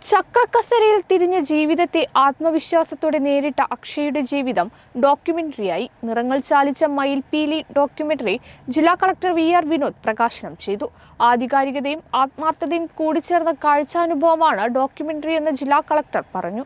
ചക്രക്കസേരയിൽ തിരിഞ്ഞ ജീവിതത്തെ ആത്മവിശ്വാസത്തോടെ നേരിട്ട അക്ഷയുടെ ജീവിതം ഡോക്യുമെന്ററിയായി. നിറങ്ങൾ ചാലിച്ച മയിൽപീലി ഡോക്യുമെന്ററി ജില്ലാ കളക്ടർ വി.ആർ. വിനോദ് പ്രകാശനം ചെയ്തു. ആധികാരികതയും ആത്മാർത്ഥതയും കൂടിച്ചേർന്ന കാഴ്ചാനുഭവമാണ് ഡോക്യുമെന്ററി എന്ന് ജില്ലാ കളക്ടർ പറഞ്ഞു.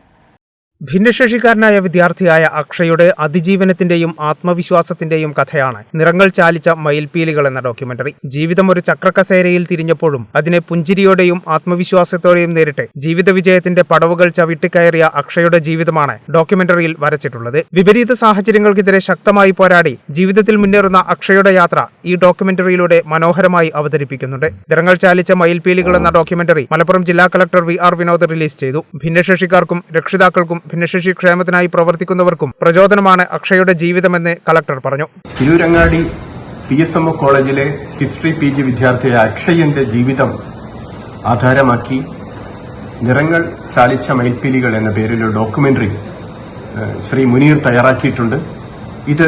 ഭിന്നശേഷിക്കാരനായ വിദ്യാർത്ഥിയായ അക്ഷയുടെ അതിജീവനത്തിന്റെയും ആത്മവിശ്വാസത്തിന്റെയും കഥയാണ് നിറങ്ങൾ ചാലിച്ച മയിൽപീലികൾ എന്ന ഡോക്യുമെന്ററി. ജീവിതം ഒരു ചക്രക്കസേരയിൽ തിരിഞ്ഞപ്പോഴും അതിനെ പുഞ്ചിരിയോടെയും ആത്മവിശ്വാസത്തോടെയും നേരിട്ട് ജീവിത വിജയത്തിന്റെ പടവുകൾ ചവിട്ടിക്കയറിയ അക്ഷയുടെ ജീവിതമാണ് ഡോക്യുമെന്ററിയിൽ വരച്ചിട്ടുള്ളത്. വിപരീത സാഹചര്യങ്ങൾക്കെതിരെ ശക്തമായി പോരാടി ജീവിതത്തിൽ മുന്നേറുന്ന അക്ഷയുടെ യാത്ര ഈ ഡോക്യുമെന്ററിയിലൂടെ മനോഹരമായി അവതരിപ്പിക്കുന്നുണ്ട്. നിറങ്ങൾ ചാലിച്ച മയിൽപീലികൾ എന്ന ഡോക്യുമെന്ററി മലപ്പുറം ജില്ലാ കളക്ടർ വി.ആർ. വിനോദ് റിലീസ് ചെയ്തു. ഭിന്നശേഷിക്കാർക്കും രക്ഷിതാക്കൾക്കും ഭിന്നശേഷി ക്ഷേമത്തിനായി പ്രവർത്തിക്കുന്നവർക്കും പ്രചോദനമാണ് അക്ഷയുടെ ജീവിതമെന്ന് കളക്ടർ പറഞ്ഞു. തിരൂരങ്ങാടി PSMO കോളേജിലെ ഹിസ്റ്ററി PG വിദ്യാർത്ഥിയായ അക്ഷയന്റെ ജീവിതം ആധാരമാക്കി നിറങ്ങൾ ചാലിച്ച മയിൽപീലികൾ എന്ന പേരിലുള്ള ഡോക്യുമെന്ററി ശ്രീ മുനീർ തയ്യാറാക്കിയിട്ടുണ്ട്. ഇത്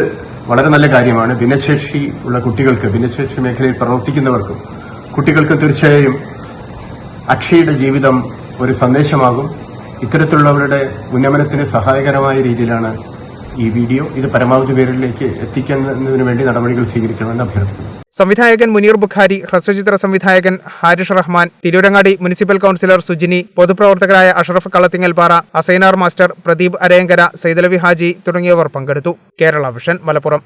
വളരെ നല്ല കാര്യമാണ്. ഭിന്നശേഷി ഉള്ള കുട്ടികൾക്ക്, ഭിന്നശേഷി മേഖലയിൽ പ്രവർത്തിക്കുന്നവർക്കും കുട്ടികൾക്കും തീർച്ചയായും അക്ഷയുടെ ജീവിതം ഒരു സന്ദേശമാകും. ഇത്തരത്തിലുള്ളവരുടെ ഉന്നമനത്തിന് സഹായകരമായ രീതിയിലാണ് ഈ വീഡിയോ. ഇത് പരമാവധി പേരിലേക്ക് എത്തിക്കുന്നതിന് വേണ്ടി നടപടികൾ സ്വീകരിക്കണമെന്ന് അഭ്യർത്ഥിക്കുന്നു. സംവിധായകൻ മുനീർ ബുഖാരി, ഹ്രസ്വചിത്ര സംവിധായകൻ ഹാരിഷ് റഹ്മാൻ, തിരൂരങ്ങാടി മുനിസിപ്പൽ കൌൺസിലർ സുജിനി, പൊതുപ്രവർത്തകരായ അഷറഫ് കളത്തിങ്ങൽപ്പാറ, അസൈനാർ മാസ്റ്റർ, പ്രദീപ് അരയങ്കര, സൈദലവി ഹാജി തുടങ്ങിയവർ പങ്കെടുത്തു. കേരള വിഷൻ, മലപ്പുറം.